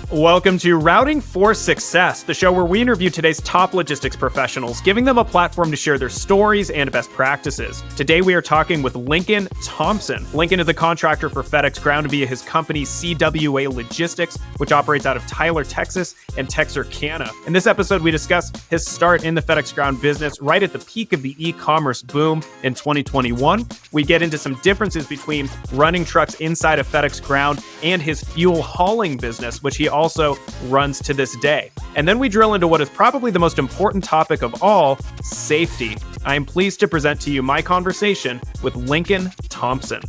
Welcome to Routing for Success, the show where we interview today's top logistics professionals, giving them a platform to share their stories and best practices. Today we are talking with Lincoln Thompson. Lincoln is a contractor for FedEx Ground via his company CWA Logistics, which operates out of Tyler, Texas and Texarkana. In this episode, we discuss his start in the FedEx Ground business right at the peak of the e-commerce boom in 2021. We get into some differences between running trucks inside of FedEx Ground and his fuel hauling business, which he also runs to this day. And then we drill into what is probably the most important topic of all, safety. I am pleased to present to you my conversation with Lincoln Thompson.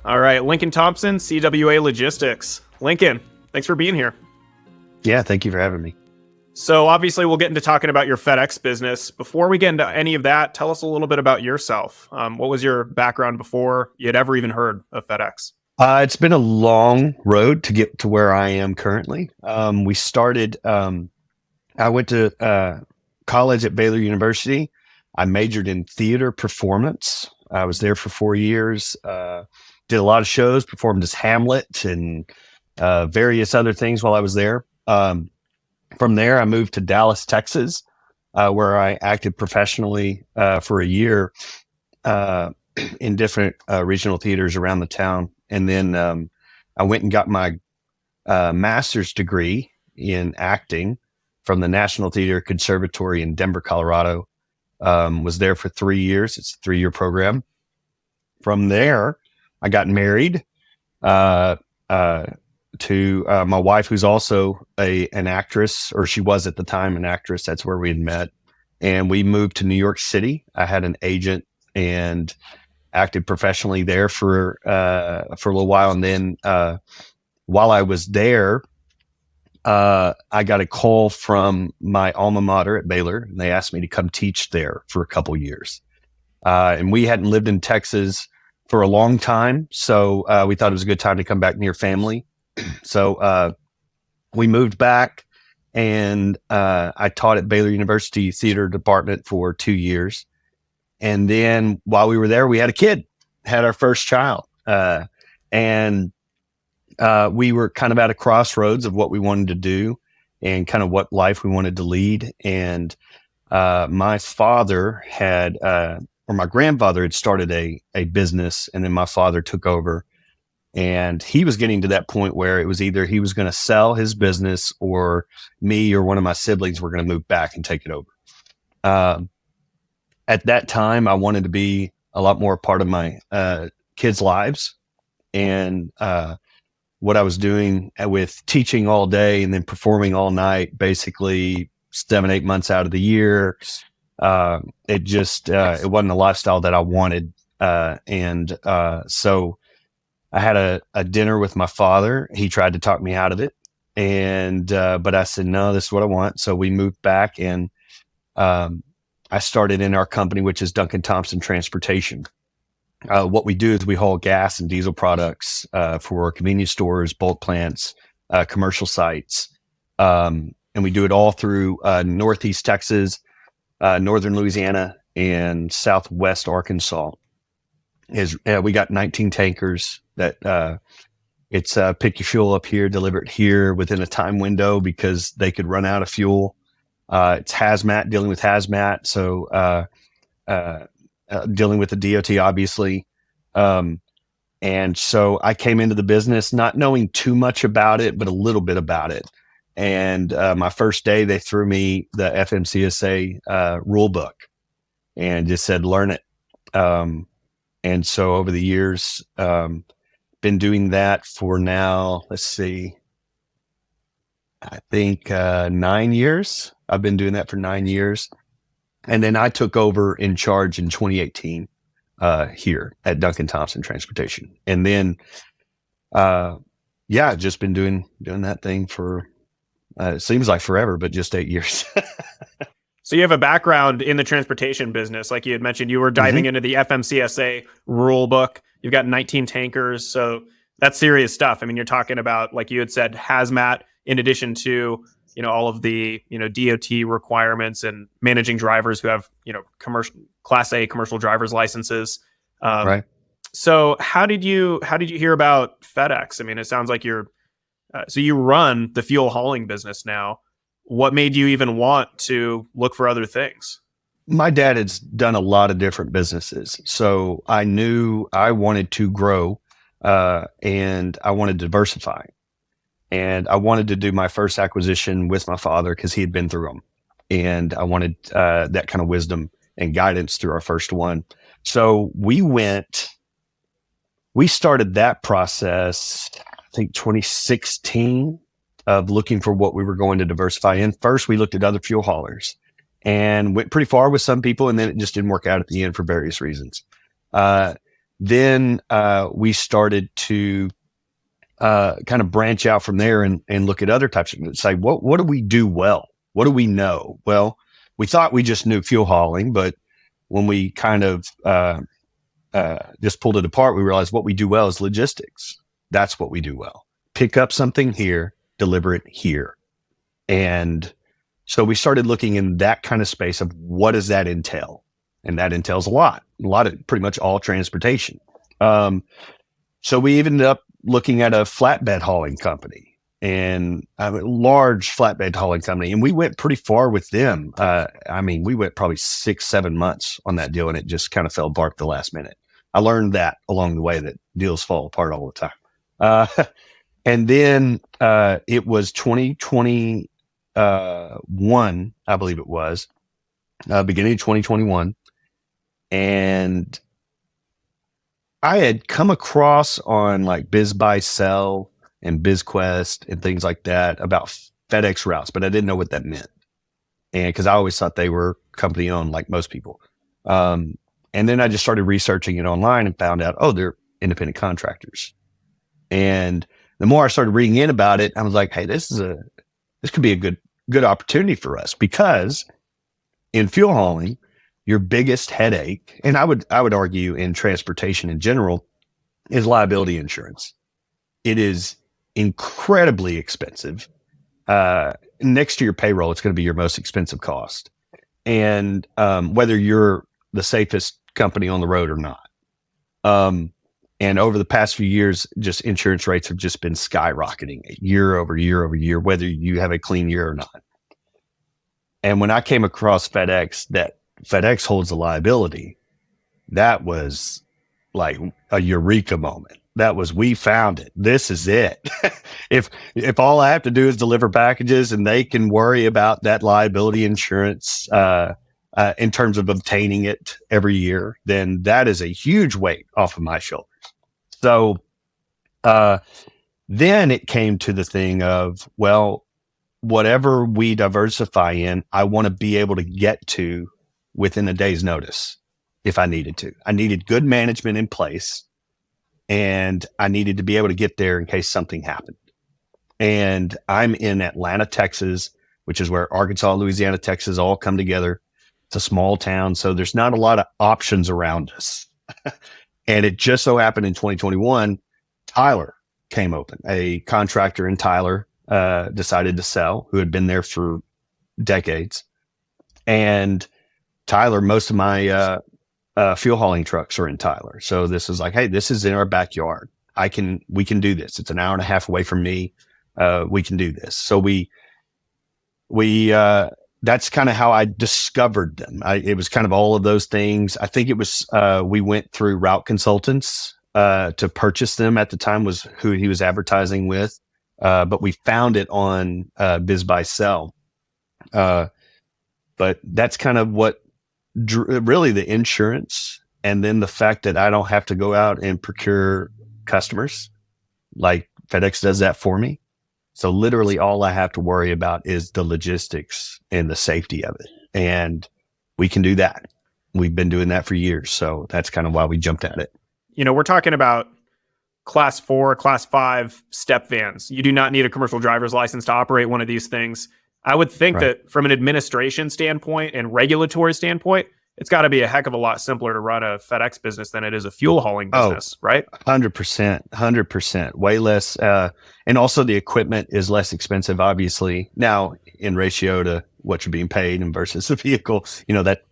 All right, Lincoln Thompson, CWA Logistics. Lincoln, thanks for being here. Yeah, thank you for having me. So obviously we'll get into talking about your FedEx business. Before we get into any of that, tell us a little bit about yourself. What was your background before you had ever even heard of FedEx? It's been a long road to get to where I am currently. I went to college at Baylor University. I majored in theater performance. I was there for 4 years, did a lot of shows, performed as Hamlet and various other things while I was there. From there, I moved to Dallas, Texas, where I acted professionally for a year in different regional theaters around the town. And then I went and got my master's degree in acting from the National Theater Conservatory in Denver, Colorado. Was there for 3 years. It's a 3-year program. From there, I got married to my wife, who's also an actress, or she was at the time an actress. That's where we had met. And we moved to New York City. I had an agent and acted professionally there for a little while. And then while I was there, I got a call from my alma mater at Baylor, and they asked me to come teach there for a couple years. And we hadn't lived in Texas for a long time, so we thought it was a good time to come back near family. So we moved back, and I taught at Baylor University Theater Department for 2 years. And then while we were there, we had our first child. And we were kind of at a crossroads of what we wanted to do and kind of what life we wanted to lead. And my father my grandfather had started a business, and then my father took over. And he was getting to that point where it was either he was going to sell his business or me or one of my siblings were going to move back and take it over. At that time, I wanted to be a lot more a part of my kids' lives. And what I was doing with teaching all day and then performing all night, basically 7-8 months out of the year, it wasn't a lifestyle that I wanted. So I had a dinner with my father. He tried to talk me out of it. But I said, no, this is what I want. So we moved back, and I started in our company, which is Thompson Transportation. What we do is we haul gas and diesel products for convenience stores, bulk plants, commercial sites. And we do it all through Northeast Texas, Northern Louisiana, and Southwest Arkansas. We got 19 tankers that it's pick your fuel up here, deliver it here within a time window because they could run out of fuel. It's hazmat, dealing with hazmat. So, dealing with the DOT, obviously. And so I came into the business not knowing too much about it, but a little bit about it. And, my first day, they threw me the FMCSA, rule book and just said, learn it. And so over the years, been doing that for now, let's see, I think 9 years. I've been doing that for 9 years. And then I took over in charge in 2018 here at Thompson Transportation. And then, just been doing that thing for, it seems like forever, but just 8 years. So you have a background in the transportation business. Like you had mentioned, you were diving into the FMCSA rule book. You've got 19 tankers. So that's serious stuff. I mean, you're talking about, like you had said, hazmat, in addition to, all of the, DOT requirements and managing drivers who have, commercial Class A commercial driver's licenses. Right. So how did you hear about FedEx? I mean, it sounds like you're So you run the fuel hauling business now. What made you even want to look for other things? My dad has done a lot of different businesses. So I knew I wanted to grow and I wanted to diversify. And I wanted to do my first acquisition with my father because he had been through them. And I wanted that kind of wisdom and guidance through our first one. So we started that process, I think 2016, of looking for what we were going to diversify in. First, we looked at other fuel haulers and went pretty far with some people, and then it just didn't work out at the end for various reasons. Then we started to kind of branch out from there and look at other types of, say, what do we do well? What do we know? Well, we thought we just knew fuel hauling, but when we kind of just pulled it apart, we realized what we do well is logistics. That's what we do well. Pick up something here, deliver it here. And so we started looking in that kind of space of what does that entail? And that entails a lot of pretty much all transportation. So we ended up looking at a flatbed hauling company and a large flatbed hauling company. And we went pretty far with them. We went probably 6-7 months on that deal, and it just kind of fell apart at the last minute. I learned that along the way, that deals fall apart all the time. And then it was 2021, I believe it was, beginning of 2021. And I had come across on like Biz Buy Sell and BizQuest and things like that about FedEx routes, but I didn't know what that meant. And because I always thought they were company owned like most people. And then I just started researching it online and found out, they're independent contractors. And the more I started reading in about it, I was like, hey, this could be a good opportunity for us, because in fuel hauling, your biggest headache, and I would argue in transportation in general, is liability insurance. It is incredibly expensive. Next to your payroll, it's going to be your most expensive cost. And whether you're the safest company on the road or not. And over the past few years, just insurance rates have just been skyrocketing year over year over year, whether you have a clean year or not. And when I came across FedEx, that FedEx holds the liability, that was like a eureka moment. That was, we found it. This is it. If all I have to do is deliver packages and they can worry about that liability insurance in terms of obtaining it every year, then that is a huge weight off of my shoulders. So then it came to the thing of, well, whatever we diversify in, I want to be able to get to within a day's notice if I needed to. I needed good management in place, and I needed to be able to get there in case something happened. And I'm in Atlanta, Texas, which is where Arkansas, Louisiana, Texas all come together. It's a small town, so there's not a lot of options around us. And it just so happened in 2021, Tyler came open. A contractor in Tyler decided to sell, who had been there for decades. And Tyler, most of my fuel hauling trucks are in Tyler. So this is like, hey, this is in our backyard. We can do this. It's an hour and a half away from me. We can do this. So that's kind of how I discovered them. It was kind of all of those things. I think it was, we went through Route Consultants to purchase them at the time, was who he was advertising with. But we found it on Biz Buy Sell. But that's kind of what really the insurance, and then the fact that I don't have to go out and procure customers. Like FedEx does that for me. So literally all I have to worry about is the logistics and the safety of it. And we can do that. We've been doing that for years. So that's kind of why we jumped at it. We're talking about class 4, class 5 step vans. You do not need a commercial driver's license to operate one of these things. I would think that from an administration standpoint and regulatory standpoint, it's got to be a heck of a lot simpler to run a FedEx business than it is a fuel hauling business, right? 100%, way less. And also the equipment is less expensive, obviously. Now, in ratio to what you're being paid and versus the vehicle,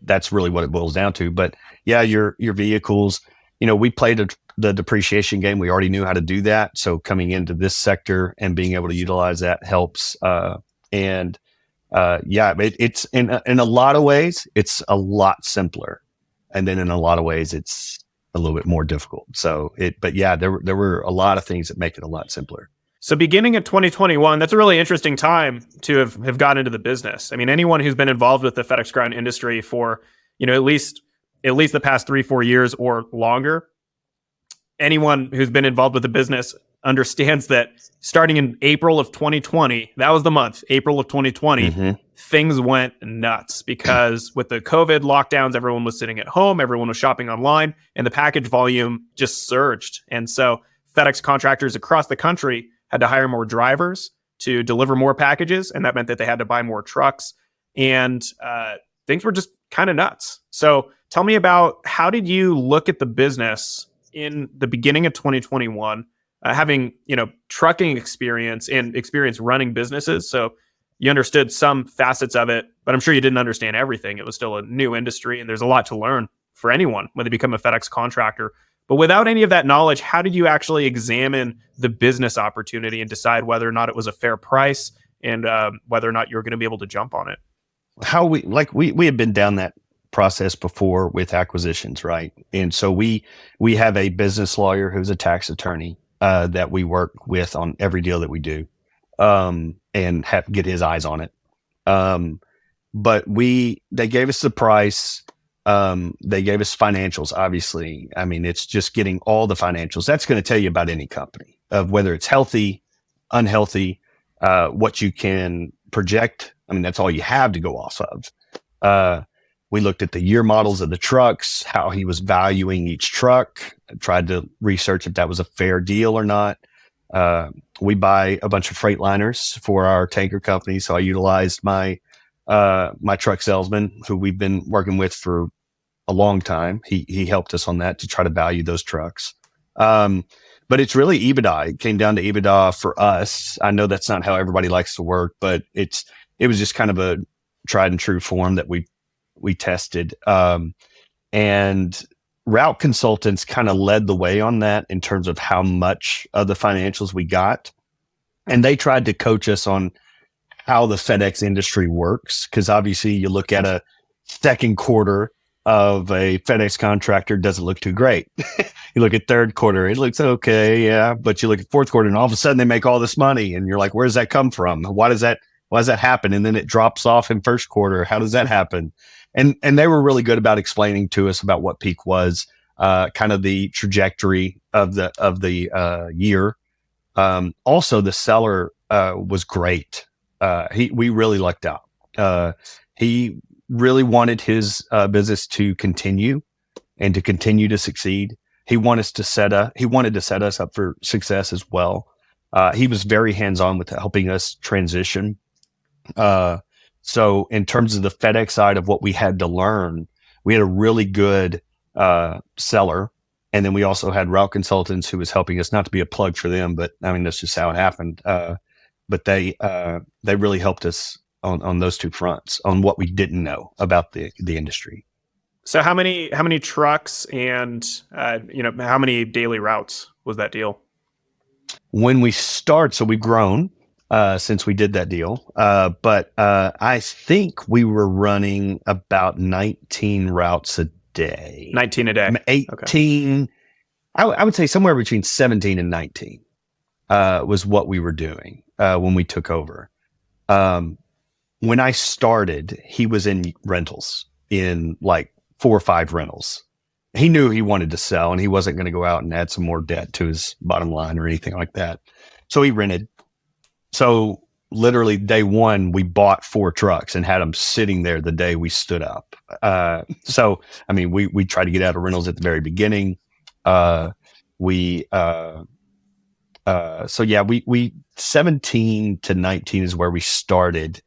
that's really what it boils down to. But yeah, your vehicles, we pay to the depreciation game. We already knew how to do that. So coming into this sector and being able to utilize that helps. It's in a lot of ways, it's a lot simpler. And then in a lot of ways, it's a little bit more difficult. There were a lot of things that make it a lot simpler. So beginning of 2021, that's a really interesting time to have gotten into the business. I mean, anyone who's been involved with the FedEx Ground industry for, at least the past 3-4 years or longer, anyone who's been involved with the business understands that starting in April of 2020, that was the month, April of 2020, things went nuts because with the COVID lockdowns, everyone was sitting at home, everyone was shopping online, and the package volume just surged. And so FedEx contractors across the country had to hire more drivers to deliver more packages, and that meant that they had to buy more trucks, and things were just kind of nuts. So tell me about, how did you look at the business in the beginning of 2021, having trucking experience and experience running businesses? So you understood some facets of it, but I'm sure you didn't understand everything. It was still a new industry, and there's a lot to learn for anyone when they become a FedEx contractor. But without any of that knowledge, how did you actually examine the business opportunity and decide whether or not it was a fair price and whether or not you were going to be able to jump on it? We had been down that process before with acquisitions, right? And so we have a business lawyer who's a tax attorney that we work with on every deal that we do, and have get his eyes on it. But they gave us the price. They gave us financials, obviously. I mean, it's just getting all the financials. That's going to tell you about any company, of whether it's healthy, unhealthy, what you can project. I mean, that's all you have to go off of. We looked at the year models of the trucks, how he was valuing each truck, tried to research if that was a fair deal or not. We buy a bunch of Freightliners for our tanker company. So I utilized my truck salesman, who we've been working with for a long time. He helped us on that to try to value those trucks. But it's really EBITDA. It came down to EBITDA for us. I know that's not how everybody likes to work, but it was just kind of a tried and true form that we tested. And route consultants kind of led the way on that in terms of how much of the financials we got. And they tried to coach us on how the FedEx industry works. Because obviously you look at a second quarter of a FedEx contractor, doesn't look too great. You look at third quarter, it looks okay, yeah. But you look at fourth quarter and all of a sudden they make all this money and you're like, where does that come from? Why does that happen? And then it drops off in first quarter. How does that happen? And they were really good about explaining to us about what peak was, kind of the trajectory of the year. Also, the seller was great. We really lucked out. He really wanted his business to continue and to continue to succeed. He wanted to set us up for success as well. He was very hands-on with helping us transition. So in terms of the FedEx side of what we had to learn, we had a really good seller. And then we also had route consultants who was helping us, not to be a plug for them, but I mean, that's just how it happened. But they really helped us on those two fronts, on what we didn't know about the industry. So how many trucks and how many daily routes was that deal? When we start, so we've grown since we did that deal, but I think we were running about 19 routes a day. 19 a day. 18. Okay. I would say somewhere between 17 and 19 was what we were doing when we took over. When I started, he was in rentals, in like 4 or 5 rentals. He knew he wanted to sell and he wasn't going to go out and add some more debt to his bottom line or anything like that. So he rented. So literally day one, we bought 4 trucks and had them sitting there the day we stood up. So, I mean, we tried to get out of rentals at the very beginning. We 17 to 19 is where we started.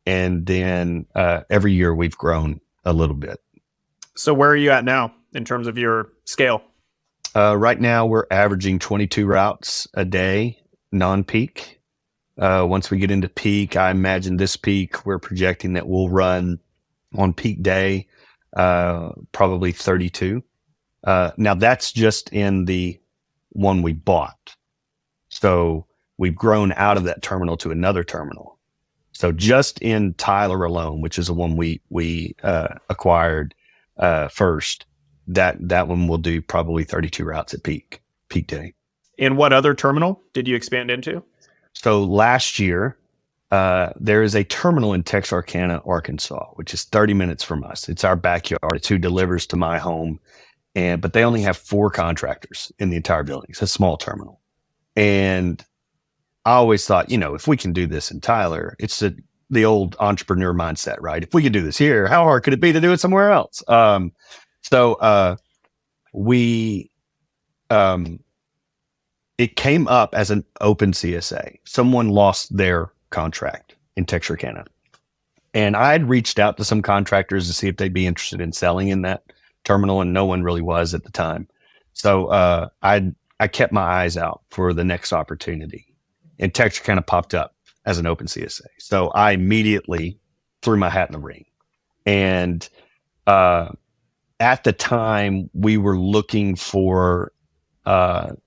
And then every year we've grown a little bit. So where are you at now in terms of your scale? Right now we're averaging 22 routes a day, non-peak. Once we get into peak, I imagine this peak, we're projecting that we'll run on peak day, probably 32. Now that's just in the one we bought. So we've grown out of that terminal to another terminal. So just in Tyler alone, which is the one we acquired first, that one will do probably 32 routes at peak day. And what other terminal did you expand into? So last year, there is a terminal in Texarkana, Arkansas, which is 30 minutes from us. It's our backyard. It's who delivers to my home. But they only have 4 contractors in the entire building. It's a small terminal. And I always thought, if we can do this in Tyler, it's the old entrepreneur mindset, right? If we could do this here, how hard could it be to do it somewhere else? It came up as an open CSA. Someone lost their contract in Texarkana. And I had reached out to some contractors to see if they'd be interested in selling in that terminal, and no one really was at the time. So I kept my eyes out for the next opportunity. And Texarkana popped up as an open CSA. So I immediately threw my hat in the ring. And at the time, we were looking for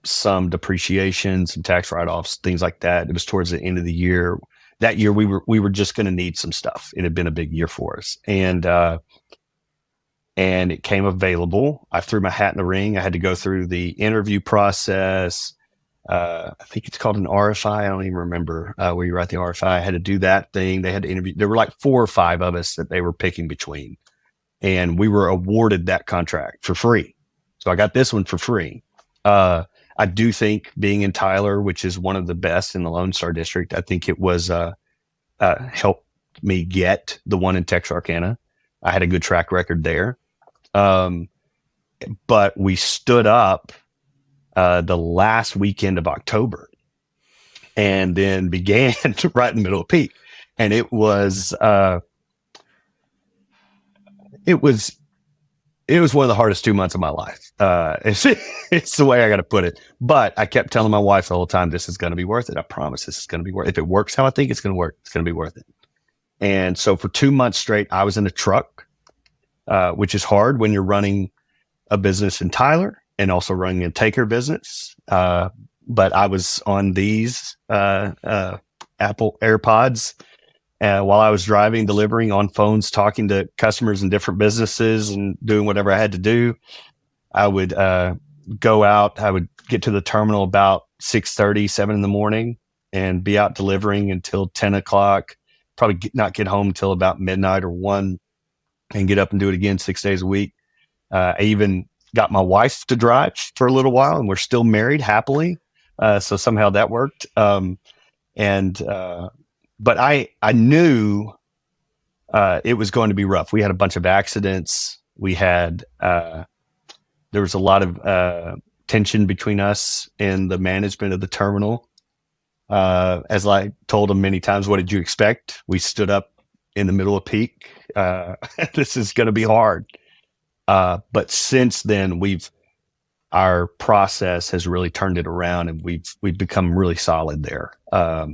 some depreciation, some tax write-offs, things like that. It was towards the end of the year. That year, we were just going to need some stuff. It had been a big year for us, and it came available. I threw my hat in the ring. I had to go through the interview process. I think it's called an RFI. I don't even remember where you write the RFI. I had to do that thing. They had to interview. There were like 4 or 5 of us that they were picking between, and we were awarded that contract for free. So I got this one for free. I do think being in Tyler, which is one of the best in the Lone Star District, I think it was helped me get the one in Texarkana. I had a good track record there. But we stood up the last weekend of October and then began right in the middle of peak. And it was one of the hardest 2 months of my life. It's the way I got to put it. But I kept telling my wife the whole time, this is going to be worth it. I promise this is going to be worth it. If it works how I think it's going to work, it's going to be worth it. And so for 2 months straight, I was in a truck, which is hard when you're running a business in Tyler and also running a taker business. But I was on these Apple AirPods while I was driving, delivering, on phones, talking to customers in different businesses and doing whatever I had to do. I would go out. I would get to the terminal about 6:30, 7 in the morning and be out delivering until 10 o'clock, probably not get home until about midnight or 1 and get up and do it again 6 days a week. I even got my wife to drive for a little while, and we're still married happily. So somehow that worked. But I knew it was going to be rough. We had a bunch of accidents. We had there was a lot of tension between us and the management of the terminal. As I told them many times, what did you expect? We stood up in the middle of peak. This is going to be hard. But since then, our process has really turned it around, and we've become really solid there. I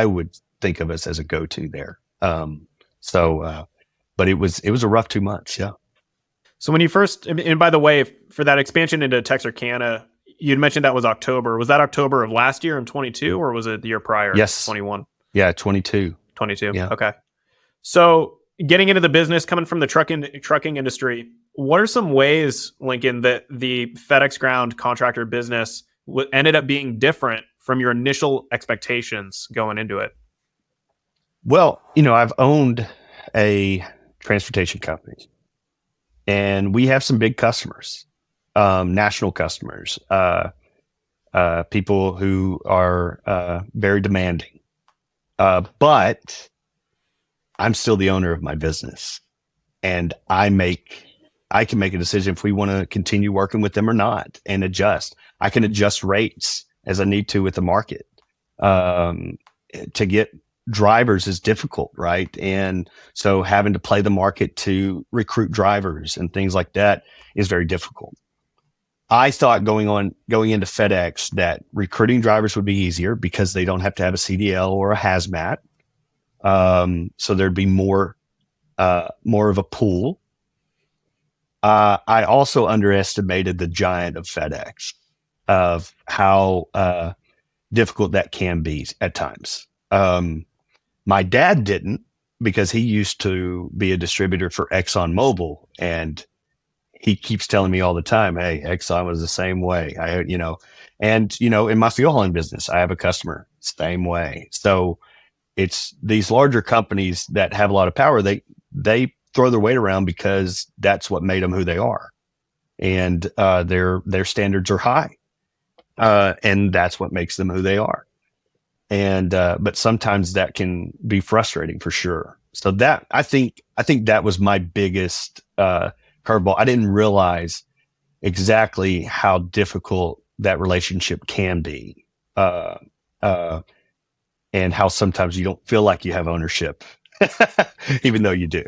would think of us as a go-to there. But it was a rough 2 months. Yeah. So when you first, and by the way, for that expansion into Texarkana, you'd mentioned that was October. Was that October of last year in 22, or was it the year prior? Yes. 21. Yeah. 22. Yeah. Okay. So getting into the business, coming from the trucking industry, what are some ways, Lincoln, that the FedEx Ground contractor business ended up being different from your initial expectations going into it? Well, I've owned a transportation company, and we have some big customers, national customers, people who are very demanding. But I'm still the owner of my business, and I can make a decision if we want to continue working with them or not, and adjust. I can adjust rates as I need to with the market. To get drivers is difficult, right? And so having to play the market to recruit drivers and things like that is very difficult. I thought going into FedEx that recruiting drivers would be easier because they don't have to have a CDL or a hazmat. So there'd be more of a pool. I also underestimated the giant of FedEx, of how difficult that can be at times. My dad didn't, because he used to be a distributor for ExxonMobil, and he keeps telling me all the time, "Hey, Exxon was the same way." In my fuel hauling business, I have a customer same way. So it's these larger companies that have a lot of power. They throw their weight around because that's what made them who they are, and their standards are high, and that's what makes them who they are. And but sometimes that can be frustrating for sure. So that I think that was my biggest curveball. I didn't realize exactly how difficult that relationship can be, uh, uh, and how sometimes you don't feel like you have ownership, even though you do.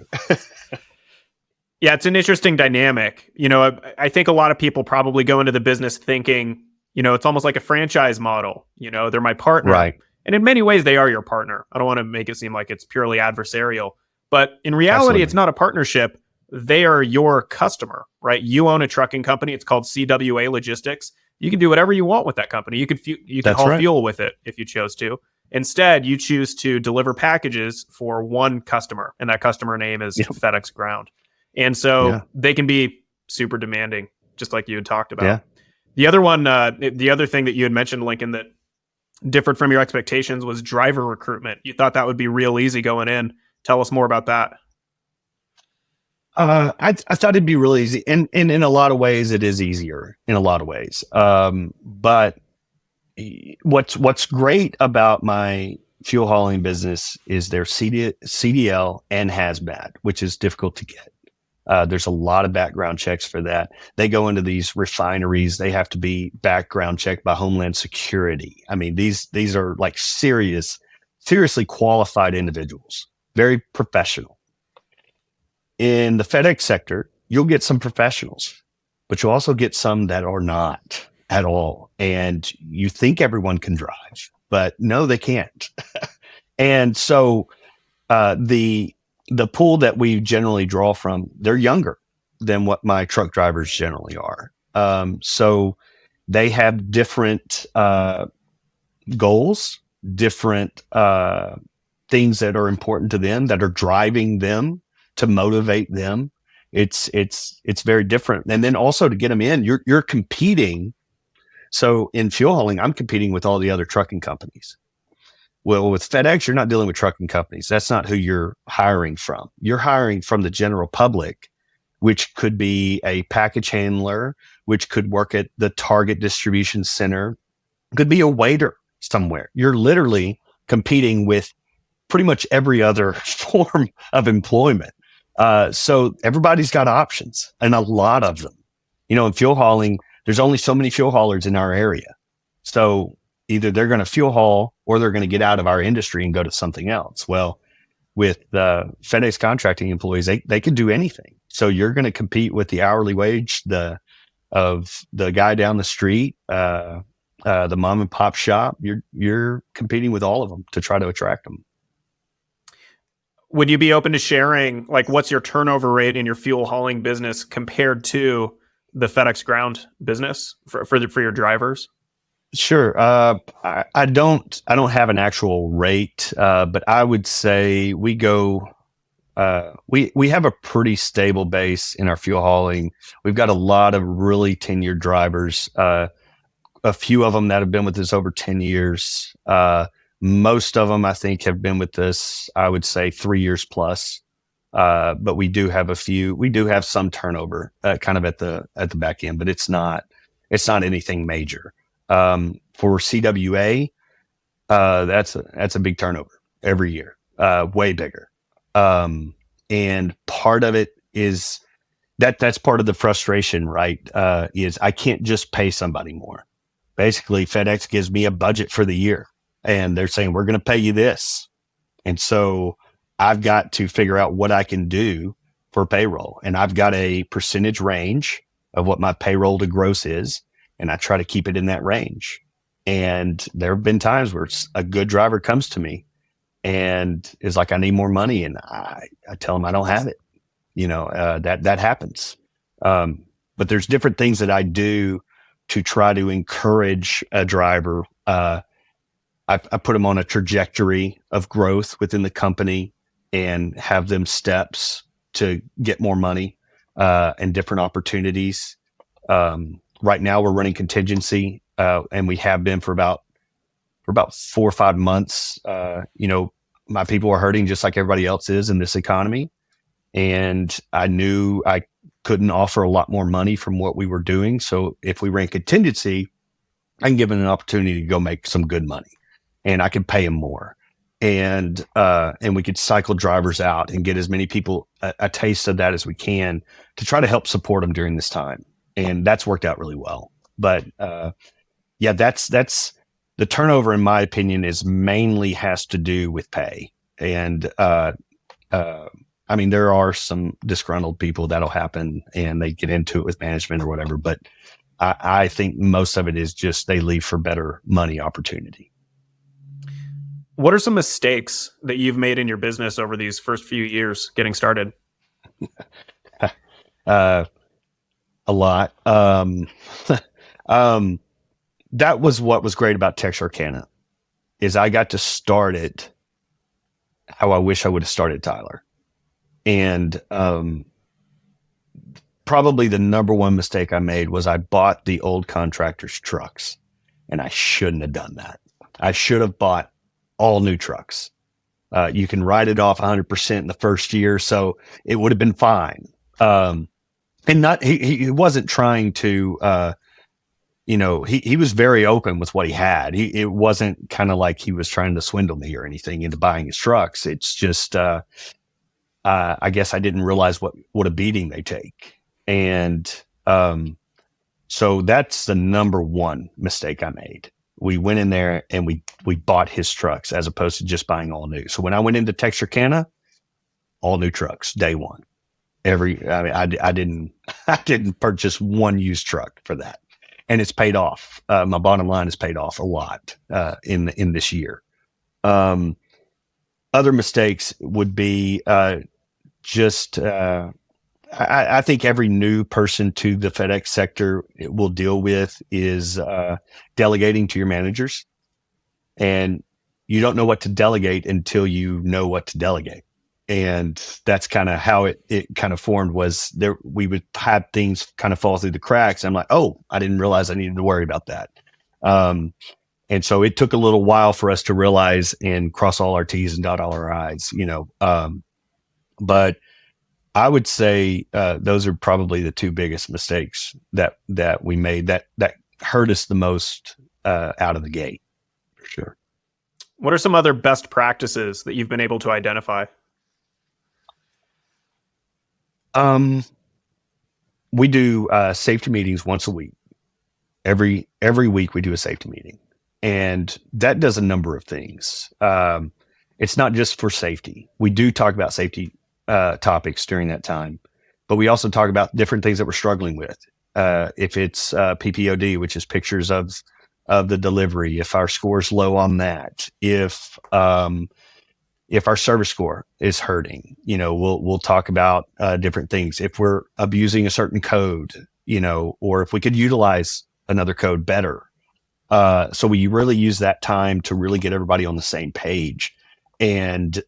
Yeah, it's an interesting dynamic. I think a lot of people probably go into the business thinking, it's almost like a franchise model. They're my partner. Right. And in many ways, they are your partner. I don't want to make it seem like it's purely adversarial. But in reality, Absolutely. it's not a partnership. They are your customer, right? You own a trucking company. It's called CWA Logistics. You can do whatever you want with that company. You could That's haul right. fuel with it if you chose to. Instead, you choose to deliver packages for one customer, and that customer name is Yeah. FedEx Ground. And so Yeah. they can be super demanding, just like you had talked about. Yeah. The other one, the other thing that you had mentioned, Lincoln, that differed from your expectations was driver recruitment. You thought that would be real easy going in. Tell us more about that. I thought it'd be really easy, and in a lot of ways, it is easier in a lot of ways. But what's great about my fuel hauling business is their CDL and hazmat, which is difficult to get. There's a lot of background checks for that. They go into these refineries. They have to be background checked by Homeland Security. I mean, these are like seriously qualified individuals, very professional. In the FedEx sector, you'll get some professionals, but you'll also get some that are not at all. And you think everyone can drive, but no, they can't. And so the pool that we generally draw from, they're younger than what my truck drivers generally are. So they have different goals, different things that are important to them, that are driving them, to motivate them. It's very different. And then also to get them in, you're competing. So in fuel hauling, I'm competing with all the other trucking companies. Well, with FedEx, you're not dealing with trucking companies. That's not who you're hiring from. You're hiring from the general public, which could be a package handler, which could work at the Target distribution center, could be a waiter somewhere. You're literally competing with pretty much every other form of employment. So everybody's got options, and a lot of them. In fuel hauling, there's only so many fuel haulers in our area. So either they're going to fuel haul or they're going to get out of our industry and go to something else. Well, with the FedEx contracting employees, they can do anything. So you're going to compete with the hourly wage of the guy down the street, the mom and pop shop. You're competing with all of them to try to attract them. Would you be open to sharing, like, what's your turnover rate in your fuel hauling business compared to the FedEx Ground business for your drivers? Sure. I don't have an actual rate, but I would say we go. We have a pretty stable base in our fuel hauling. We've got a lot of really tenured drivers. A few of them that have been with us over 10 years. Most of them, I think, have been with us, I would say, 3 years plus. But we do have a few. We do have some turnover, kind of at the back end, but it's not anything major. For CWA, that's a big turnover every year, way bigger. And part of it is that's part of the frustration, right? Is I can't just pay somebody more. Basically, FedEx gives me a budget for the year, and they're saying, we're going to pay you this. And so I've got to figure out what I can do for payroll. And I've got a percentage range of what my payroll to gross is. And I try to keep it in that range. And there have been times where a good driver comes to me and is like, I need more money. And I tell them I don't have it. That happens. But there's different things that I do to try to encourage a driver. I put them on a trajectory of growth within the company and have them steps to get more money and different opportunities. Right now, we're running contingency, and we have been for about 4 or 5 months. My people are hurting just like everybody else is in this economy, and I knew I couldn't offer a lot more money from what we were doing. So if we ran contingency, I can give them an opportunity to go make some good money, and I could pay them more, and we could cycle drivers out and get as many people a taste of that as we can to try to help support them during this time, and that's worked out really well. But yeah, that's the turnover, in my opinion, is mainly has to do with pay, and I mean, there are some disgruntled people that'll happen, and they get into it with management or whatever, but I think most of it is just they leave for better money opportunity. What are some mistakes that you've made in your business over these first few years getting started? A lot. That was what was great about Texarkana, is I got to start it how I wish I would have started Tyler. And probably the number one mistake I made was I bought the old contractor's trucks, and I shouldn't have done that. I should have bought all new trucks. You can write it off 100% in the first year, so it would have been fine. And he wasn't trying to, he was very open with what he had. It wasn't kind of like he was trying to swindle me or anything into buying his trucks. It's just, I guess I didn't realize what a beating they take. And so that's the number one mistake I made. We went in there and we bought his trucks as opposed to just buying all new. So when I went into Texarkana, all new trucks, day one. I didn't purchase one used truck for that. And it's paid off. My bottom line has paid off a lot in this year. Other mistakes would be I think every new person to the FedEx sector will deal with is delegating to your managers. And you don't know what to delegate until you know what to delegate. And that's kind of how it kind of formed. Was there, we would have things kind of fall through the cracks. I'm like, oh, I didn't realize I needed to worry about that. And so it took a little while for us to realize and cross all our T's and dot all our I's, but I would say those are probably the two biggest mistakes that we made that hurt us the most out of the gate, for sure. What are some other best practices that you've been able to identify? We do safety meetings once a week. Every week we do a safety meeting, and that does a number of things. It's not just for safety. We do talk about safety topics during that time, but we also talk about different things that we're struggling with. If it's PPOD, which is pictures of the delivery, if our score's low on that, if our service score is hurting, we'll talk about different things. If we're abusing a certain code, or if we could utilize another code better. So we really use that time to really get everybody on the same page, and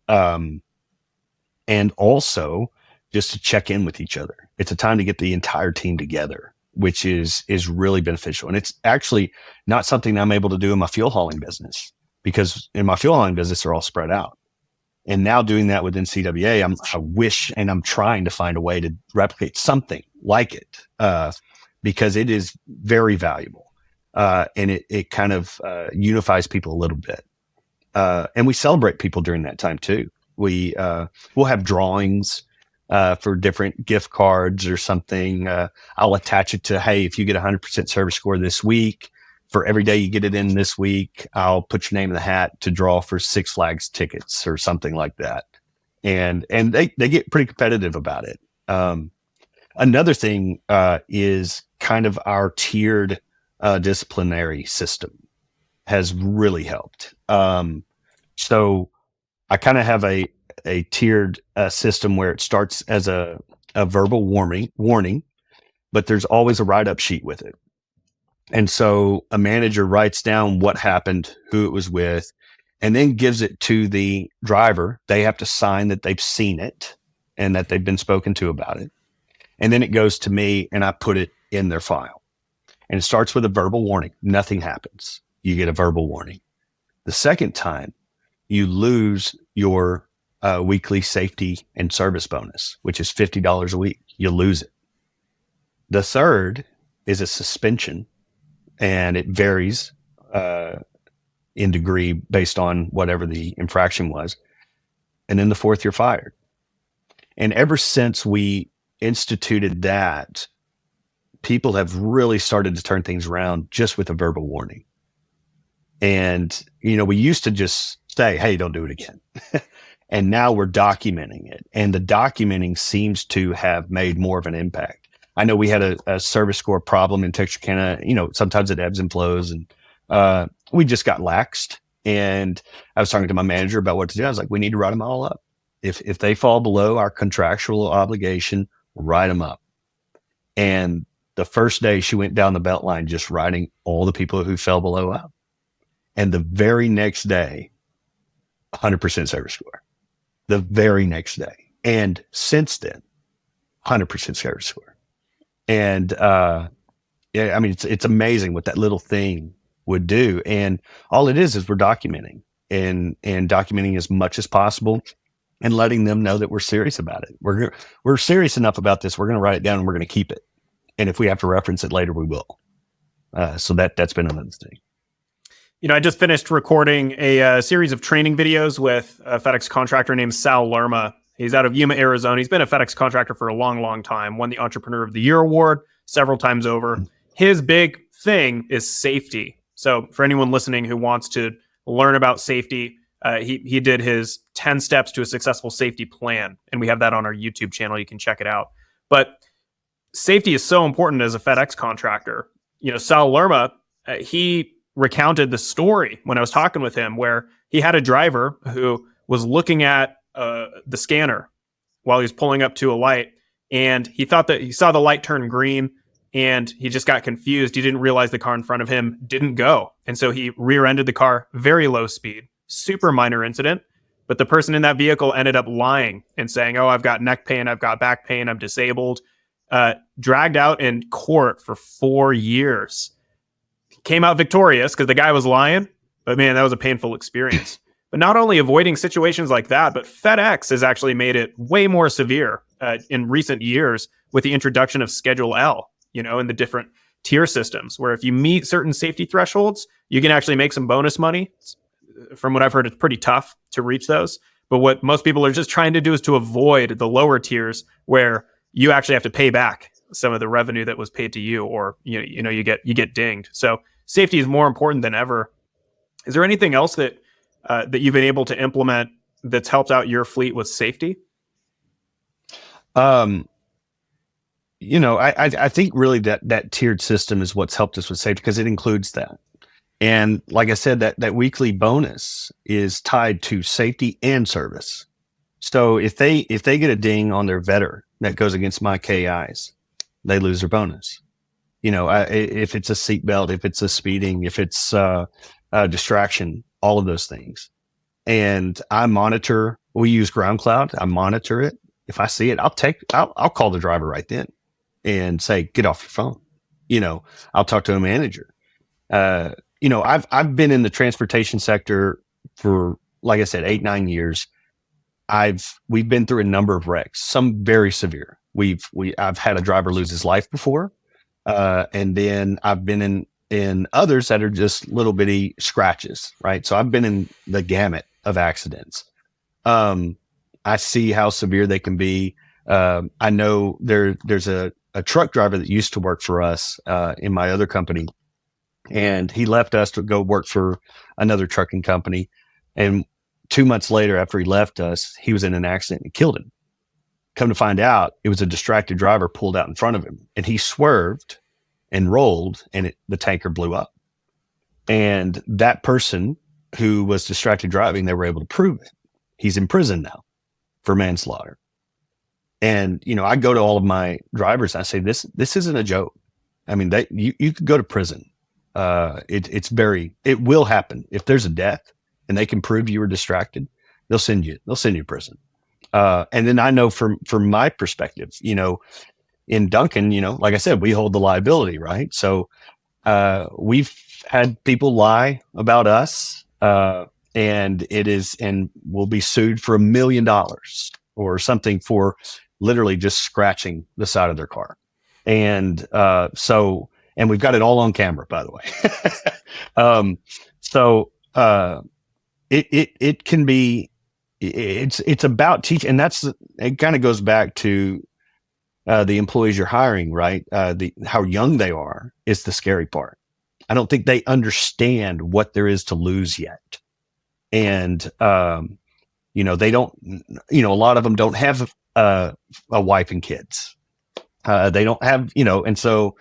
also just to check in with each other. It's a time to get the entire team together, which is really beneficial. And it's actually not something I'm able to do in my fuel hauling business, because in my fuel hauling business, they're all spread out. And now doing that within CWA, I wish, and I'm trying to find a way to replicate something like it, because it is very valuable. And it kind of unifies people a little bit. And we celebrate people during that time too. We'll have drawings for different gift cards or something. I'll attach it to, hey, if you get 100% service score this week, for every day you get it in this week, I'll put your name in the hat to draw for Six Flags tickets or something like that. And they get pretty competitive about it. Another thing is kind of our tiered disciplinary system has really helped. So I kind of have a tiered system where it starts as a verbal warning. but there's always a write-up sheet with it. And so a manager writes down what happened, who it was with, and then gives it to the driver. They have to sign that they've seen it and that they've been spoken to about it. And then it goes to me and I put it in their file. And it starts with a verbal warning. Nothing happens. You get a verbal warning. The second time, you lose your weekly safety and service bonus, which is $50 a week. You lose it. The third is a suspension, and it varies in degree based on whatever the infraction was. And then the fourth, you're fired. And ever since we instituted that, people have really started to turn things around just with a verbal warning. And, we used to just say, hey, don't do it again. And now we're documenting it. And the documenting seems to have made more of an impact. I know we had a service score problem in Texarkana. Sometimes it ebbs and flows, and we just got laxed. And I was talking to my manager about what to do. I was like, we need to write them all up. If they fall below our contractual obligation, write them up. And the first day she went down the belt line, just writing all the people who fell below up. And the very next day, 100% service score. The very next day. And since then, 100% service score. And, it's amazing what that little thing would do. And all it is we're documenting and documenting as much as possible and letting them know that we're serious about it. We're serious enough about this. We're going to write it down and we're going to keep it. And if we have to reference it later, we will. So that's been another thing. I just finished recording a series of training videos with a FedEx contractor named Sal Lura. He's out of Yuma, Arizona. He's been a FedEx contractor for a long, long time. Won the Entrepreneur of the Year award several times over. His big thing is safety. So for anyone listening who wants to learn about safety, he did his 10 steps to a successful safety plan. And we have that on our YouTube channel. You can check it out. But safety is so important as a FedEx contractor. Sal Lura, he recounted the story when I was talking with him where he had a driver who was looking at the scanner while he was pulling up to a light, and he thought that he saw the light turn green and he just got confused. He didn't realize the car in front of him didn't go. And so he rear-ended the car, very low speed, super minor incident. But the person in that vehicle ended up lying and saying, oh, I've got neck pain, I've got back pain, I'm disabled. Dragged out in court for 4 years. Came out victorious because the guy was lying, but man, that was a painful experience. But not only avoiding situations like that, but FedEx has actually made it way more severe in recent years with the introduction of Schedule L, in the different tier systems, where if you meet certain safety thresholds, you can actually make some bonus money. From what I've heard, it's pretty tough to reach those. But what most people are just trying to do is to avoid the lower tiers where you actually have to pay back some of the revenue that was paid to you, or you get dinged. So safety is more important than ever. Is there anything else that you've been able to implement that's helped out your fleet with safety? I think really that tiered system is what's helped us with safety because it includes that. And like I said, that weekly bonus is tied to safety and service. So if they get a ding on their vetter that goes against my KIs, they lose their bonus. If it's a seatbelt, if it's a speeding, if it's a distraction, all of those things. And I monitor. We use Ground Cloud. I monitor it. If I see it, I'll call the driver right then and say, get off your phone. I'll talk to a manager. I've been in the transportation sector for, like I said, 8-9 years. We've been through a number of wrecks, some very severe. I've had a driver lose his life before. And then I've been in others that are just little bitty scratches, right? So I've been in the gamut of accidents. I see how severe they can be. I know there's a truck driver that used to work for us in my other company, and he left us to go work for another trucking company. And 2 months later, after he left us, he was in an accident and killed him. Come to find out, it was a distracted driver pulled out in front of him, and he swerved and rolled, and the tanker blew up. And that person who was distracted driving, they were able to prove it. He's in prison now for manslaughter. And, I go to all of my drivers and I say, this isn't a joke. I mean, you could go to prison. It will happen. If there's a death and they can prove you were distracted, they'll send you to prison. And then I know from my perspective, in Duncan, like I said, we hold the liability, right? So, we've had people lie about us, and we'll be sued for $1 million or something for literally just scratching the side of their car. And, and we've got it all on camera, by the way. It can be, it's about teaching. And it kind of goes back to, the employees you're hiring, right? How young they are is the scary part. I don't think they understand what there is to lose yet. And, they don't, a lot of them don't have a wife and kids. They don't have, and so,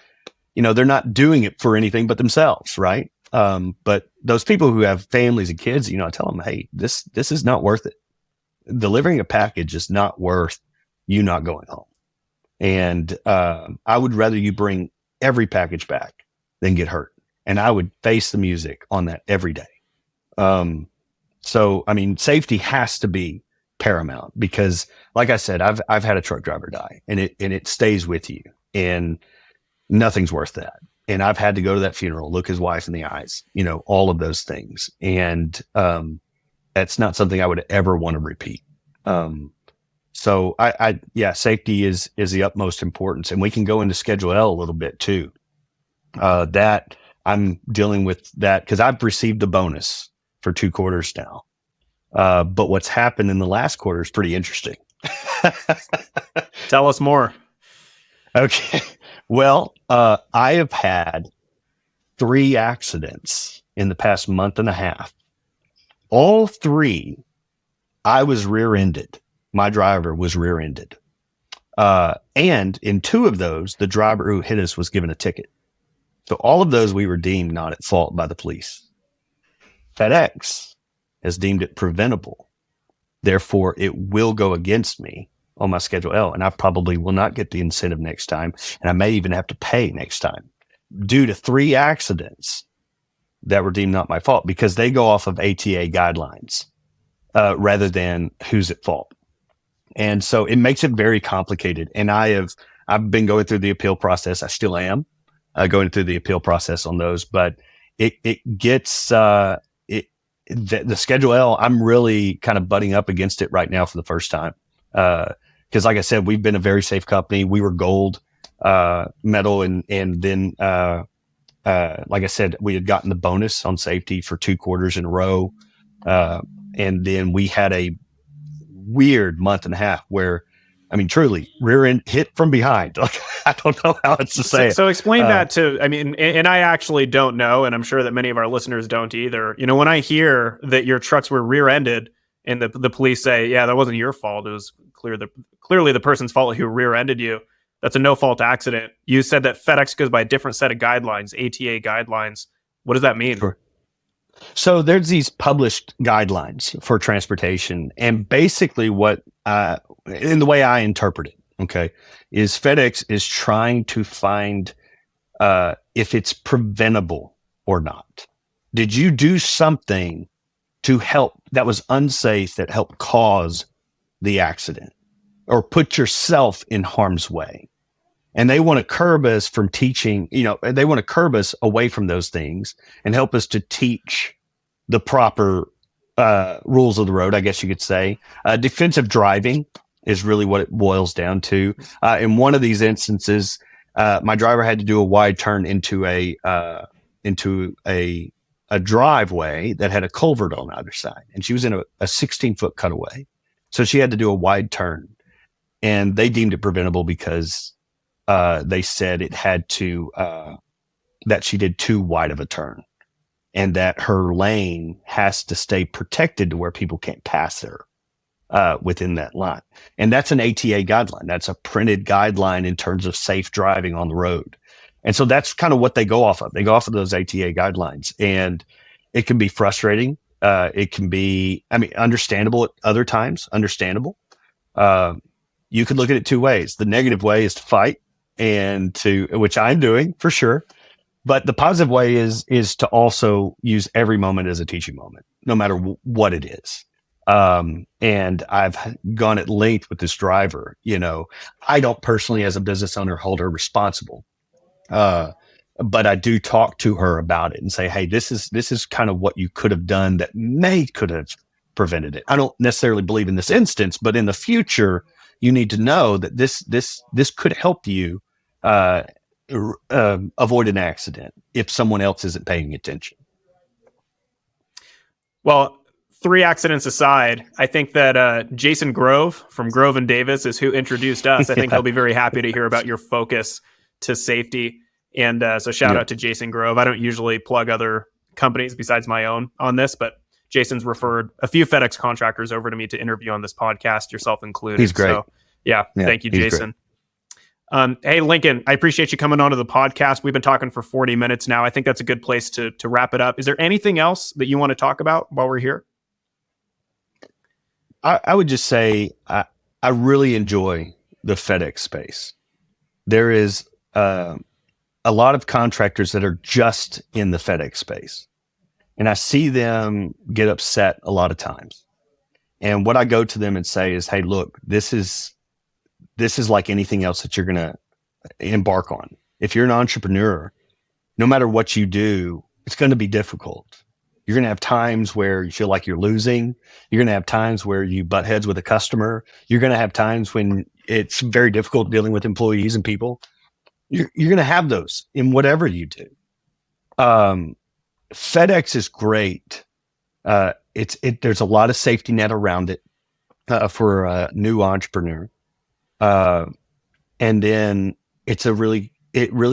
they're not doing it for anything but themselves, right? But those people who have families and kids, I tell them, hey, this is not worth it. Delivering a package is not worth you not going home. And I would rather you bring every package back than get hurt. And I would face the music on that every day. So, I mean, safety has to be paramount because, like I said, I've had a truck driver die, and it stays with you, and nothing's worth that. And I've had to go to that funeral, look his wife in the eyes, all of those things. And that's not something I would ever want to repeat. So safety is the utmost importance, and we can go into Schedule L a little bit too. That I'm dealing with that because I've received the bonus for 2 quarters now. But what's happened in the last quarter is pretty interesting. Tell us more. Okay. Well, I have had 3 accidents in the past month and a half. All 3, I was rear-ended. My driver was rear-ended. And in 2 of those, the driver who hit us was given a ticket. So all of those we were deemed not at fault by the police. FedEx has deemed it preventable. Therefore, it will go against me on my Schedule L, and I probably will not get the incentive next time, and I may even have to pay next time due to 3 accidents that were deemed not my fault because they go off of ATA guidelines rather than who's at fault. And so it makes it very complicated. And I've been going through the appeal process. I still am going through the appeal process on those, but it gets the Schedule L. I'm really kind of butting up against it right now for the first time. Because like I said, we've been a very safe company. We were gold medal, and then like I said, we had gotten the bonus on safety for 2 quarters in a row, and then we had a weird month and a half where, I mean, truly rear end hit from behind. Like, I don't know how else to say it. So explain that to, I mean, and I actually don't know, and I'm sure that many of our listeners don't either. When I hear that your trucks were rear-ended and the police say, yeah, that wasn't your fault, it was clearly the person's fault who rear-ended you, that's a no-fault accident. You said that FedEx goes by a different set of guidelines, ATA guidelines. What does that mean? Sure. So there's these published guidelines for transportation, and basically what, in the way I interpret it, okay, is FedEx is trying to find if it's preventable or not. Did you do something to help that was unsafe that helped cause the accident or put yourself in harm's way? And they want to curb us from teaching, they want to curb us away from those things and help us to teach the proper rules of the road, I guess you could say. Defensive driving is really what it boils down to. In one of these instances, my driver had to do a wide turn into a driveway that had a culvert on either side. And she was in a 16-foot cutaway. So she had to do a wide turn. And they deemed it preventable because they said it had to, that she did too wide of a turn and that her lane has to stay protected to where people can't pass her within that line. And that's an ATA guideline. That's a printed guideline in terms of safe driving on the road. And so that's kind of what they go off of. They go off of those ATA guidelines, and it can be frustrating. It can be, understandable at other times, understandable. you could look at it two ways. The negative way is to fight which I'm doing for sure. But the positive way is to also use every moment as a teaching moment, no matter what it is. And I've gone at length with this driver. I don't personally, as a business owner, hold her responsible. But I do talk to her about it and say, hey, this is kind of what you could have done that could have prevented it. I don't necessarily believe in this instance, but in the future, you need to know that this could help you avoid an accident if someone else isn't paying attention. Well, 3 accidents aside, I think that Jason Grove from Grove and Davis is who introduced us. I think he'll be very happy to hear about your focus to safety. And so shout out to Jason Grove. I don't usually plug other companies besides my own on this, but Jason's referred a few FedEx contractors over to me to interview on this podcast, yourself included. He's great. So, thank you, Jason. Hey, Lincoln, I appreciate you coming onto the podcast. We've been talking for 40 minutes now. I think that's a good place to wrap it up. Is there anything else that you want to talk about while we're here? I would just say I really enjoy the FedEx space. There is a lot of contractors that are just in the FedEx space, and I see them get upset a lot of times. And what I go to them and say is, hey, look, this is like anything else that you're going to embark on. If you're an entrepreneur, no matter what you do, it's going to be difficult. You're going to have times where you feel like you're losing. You're going to have times where you butt heads with a customer. You're going to have times when it's very difficult dealing with employees and people. You're going to have those in whatever you do. FedEx is great. There's a lot of safety net around it for a new entrepreneur. And then it really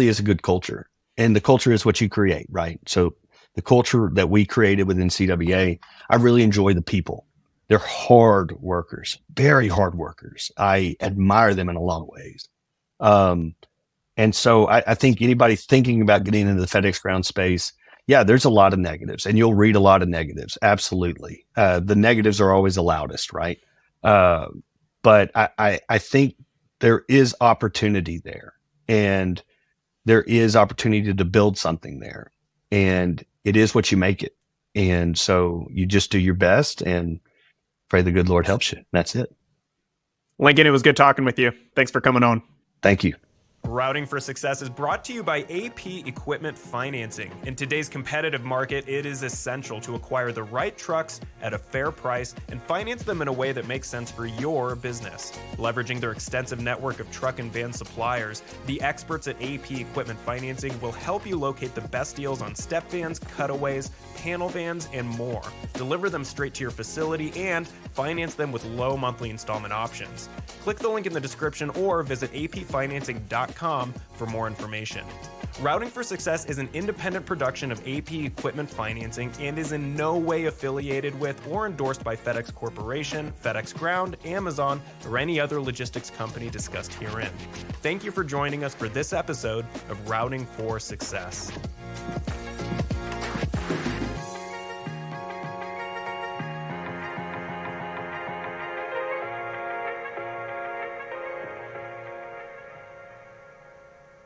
is a good culture, and the culture is what you create, right? So the culture that we created within CWA, I really enjoy the people. They're hard workers, very hard workers. I admire them in a lot of ways. And so I think anybody thinking about getting into the FedEx Ground space, there's a lot of negatives, and you'll read a lot of negatives. Absolutely. The negatives are always the loudest, right? But I think there is opportunity there, and there is opportunity to build something there, and it is what you make it. And so you just do your best and pray the good Lord helps you. That's it. Lincoln, it was good talking with you. Thanks for coming on. Thank you. Routing for Success is brought to you by AP Equipment Financing. In today's competitive market, it is essential to acquire the right trucks at a fair price and finance them in a way that makes sense for your business. Leveraging their extensive network of truck and van suppliers, the experts at AP Equipment Financing will help you locate the best deals on step vans, cutaways, panel vans, and more. Deliver them straight to your facility and finance them with low monthly installment options. Click the link in the description or visit apfinancing.com for more information. Routing for Success is an independent production of AP Equipment Financing and is in no way affiliated with or endorsed by FedEx Corporation, FedEx Ground, Amazon, or any other logistics company discussed herein. Thank you for joining us for this episode of Routing for Success.